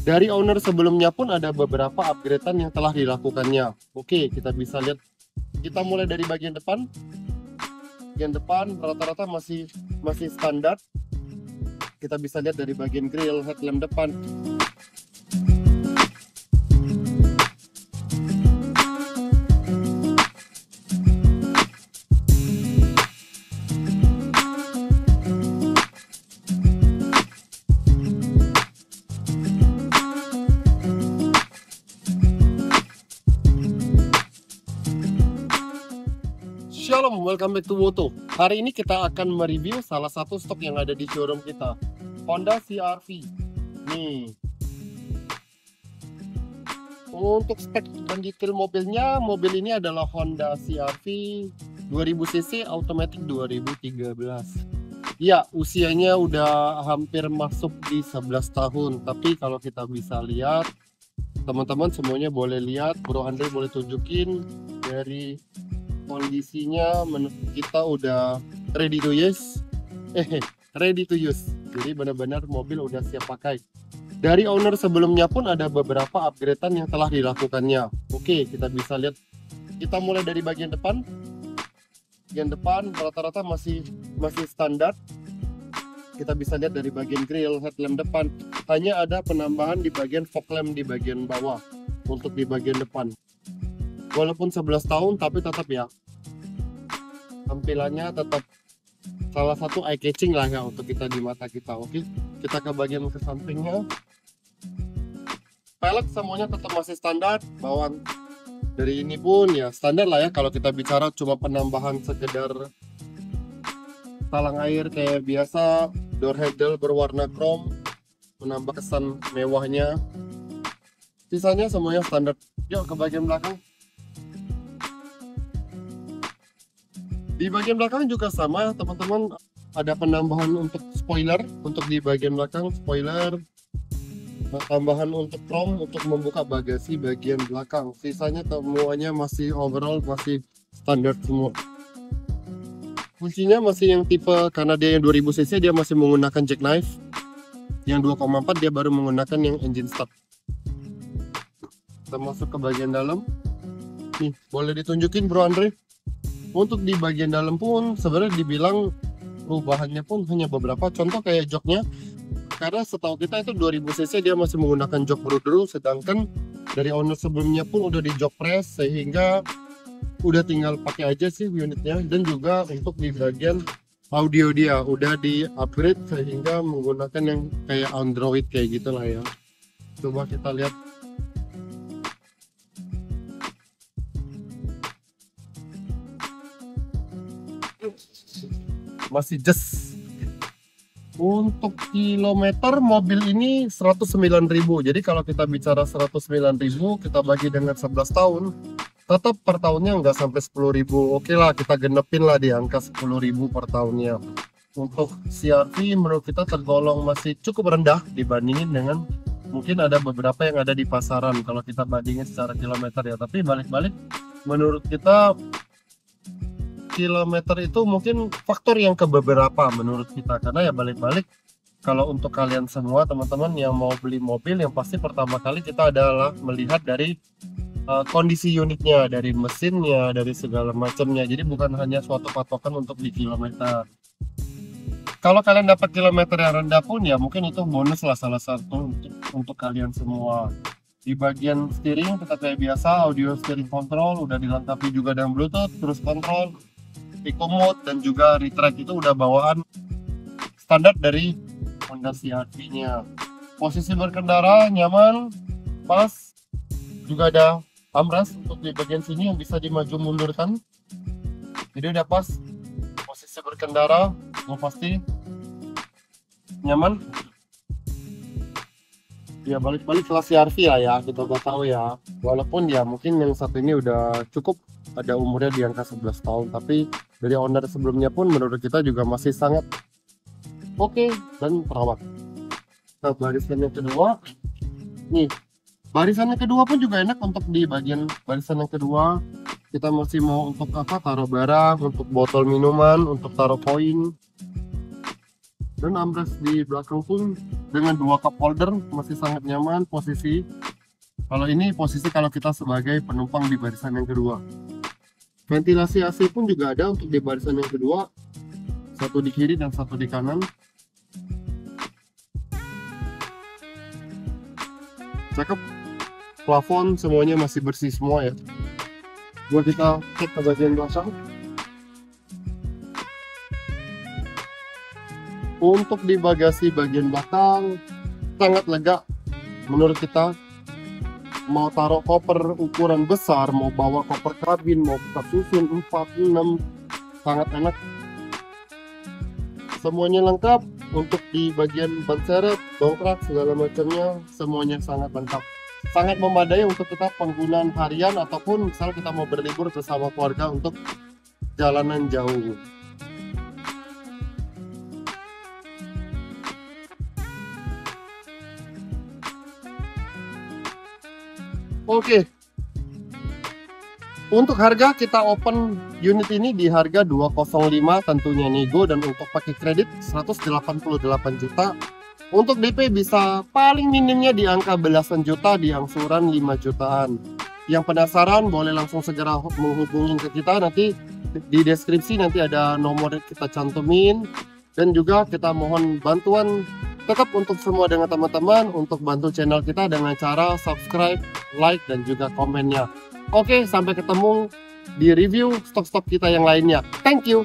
Dari owner sebelumnya pun ada beberapa upgradean yang telah dilakukannya. Oke, kita bisa lihat. Kita mulai dari bagian depan. Bagian depan rata-rata masih standar. Kita bisa lihat dari bagian grill, headlamp depan. Shalom, welcome back to Woto. Hari ini kita akan mereview salah satu stok yang ada di showroom kita, Honda CR-V. Nih, untuk spek dan detail mobilnya, mobil ini adalah Honda CR-V 2000cc automatic 2013. Ya, usianya udah hampir masuk di 11 tahun. Tapi kalau kita bisa lihat, teman-teman semuanya boleh lihat, Bro Andre boleh tunjukin dari kondisinya. Kita udah ready to use. Ready to use. Jadi benar-benar mobil udah siap pakai. Dari owner sebelumnya pun ada beberapa upgradean yang telah dilakukannya. Oke, kita bisa lihat. Kita mulai dari bagian depan. Bagian depan rata-rata masih standar. Kita bisa lihat dari bagian grill, headlamp depan. Hanya ada penambahan di bagian fog lamp di bagian bawah untuk di bagian depan. Walaupun 11 tahun tapi tetap ya, tampilannya tetap salah satu eye catching lah ya untuk kita di mata kita. Oke, kita ke bagian ke sampingnya. Pelek semuanya tetap masih standar. Bawaan dari ini pun ya standar lah ya. Kalau kita bicara cuma penambahan sekedar talang air kayak biasa, door handle berwarna chrome menambah kesan mewahnya. Sisanya semuanya standar. Yuk ke bagian belakang. Di bagian belakang juga sama teman-teman, ada penambahan untuk spoiler, untuk di bagian belakang spoiler, tambahan untuk chrome untuk membuka bagasi bagian belakang. Sisanya semuanya masih overall masih standar semua. Kuncinya masih yang tipe, karena dia yang 2000cc dia masih menggunakan jackknife. Yang 2,4 dia baru menggunakan yang engine start. Kita masuk ke bagian dalam. Nih, boleh ditunjukin Bro Andre. Untuk di bagian dalam pun sebenarnya dibilang perubahannya pun hanya beberapa, contoh kayak joknya, karena setahu kita itu 2000cc dia masih menggunakan jok broadrule, sedangkan dari owner sebelumnya pun udah di jok press, sehingga udah tinggal pakai aja sih unitnya. Dan juga untuk di bagian audio dia udah di upgrade sehingga menggunakan yang kayak Android kayak gitulah ya. Coba kita lihat. Masih just. Untuk kilometer mobil ini 109.000. Jadi kalau kita bicara 109.000 kita bagi dengan 11 tahun, tetap per tahunnya nggak sampai 10.000. Oke lah, kita genepin lah di angka 10.000 per tahunnya. Untuk CR-V menurut kita tergolong masih cukup rendah dibandingin dengan mungkin ada beberapa yang ada di pasaran kalau kita bandingin secara kilometer ya. Tapi balik-balik menurut kita kilometer itu mungkin faktor yang ke beberapa menurut kita, karena ya balik-balik kalau untuk kalian semua teman-teman yang mau beli mobil, yang pasti pertama kali kita adalah melihat dari kondisi unitnya, dari mesinnya, dari segala macamnya. Jadi bukan hanya suatu patokan untuk di kilometer. Kalau kalian dapat kilometer yang rendah pun ya mungkin itu bonus lah, salah satu untuk kalian semua. Di bagian steering kita kayak biasa, audio steering control udah dilengkapi juga dengan Bluetooth, cruise control, eco mode, dan juga retract itu udah bawaan standar dari Honda CR-V nya. Posisi berkendara nyaman, pas, juga ada armrest untuk di bagian sini yang bisa dimaju mundurkan. Jadi udah pas posisi berkendara, yang pasti nyaman. Ya balik-balik kelas CR-V lah ya, kita udah tahu ya. Walaupun ya mungkin yang satu ini udah cukup ada umurnya di angka 11 tahun, tapi dari owner sebelumnya pun menurut kita juga masih sangat oke dan terawat. Nah, barisan yang kedua nih, barisan yang kedua pun juga enak. Untuk di bagian barisan yang kedua kita masih mau untuk apa, taruh barang, untuk botol minuman, untuk taruh koin. Dan armrest di belakang pun dengan 2 cup holder, masih sangat nyaman posisi. Kalau ini posisi kalau kita sebagai penumpang di barisan yang kedua. Ventilasi AC pun juga ada untuk di barisan yang kedua, satu di kiri dan satu di kanan. Cakep. Plafon semuanya masih bersih semua ya. Buat kita cek ke bagian belakang. Untuk di bagasi bagian belakang sangat lega menurut kita. Mau taruh koper ukuran besar, mau bawa koper kabin, mau kita susun 4, 6, sangat enak. Semuanya lengkap. Untuk di bagian ban serep, dongkrak, segala macamnya semuanya sangat lengkap. Sangat memadai untuk kita penggunaan harian ataupun misal kita mau berlibur bersama keluarga untuk jalanan jauh. Oke. Untuk harga kita open unit ini di harga 205 tentunya nego, dan untuk pakai kredit 188 juta. Untuk DP bisa paling minimnya di angka belasan juta, di angsuran 5 jutaan. Yang penasaran boleh langsung segera menghubungi ke kita, nanti di deskripsi nanti ada nomor kita cantumin. Dan juga kita mohon bantuan tetap untuk semua dengan teman-teman untuk bantu channel kita dengan cara subscribe, like, dan juga komennya. Oke, sampai ketemu di review stok-stok kita yang lainnya. Thank you.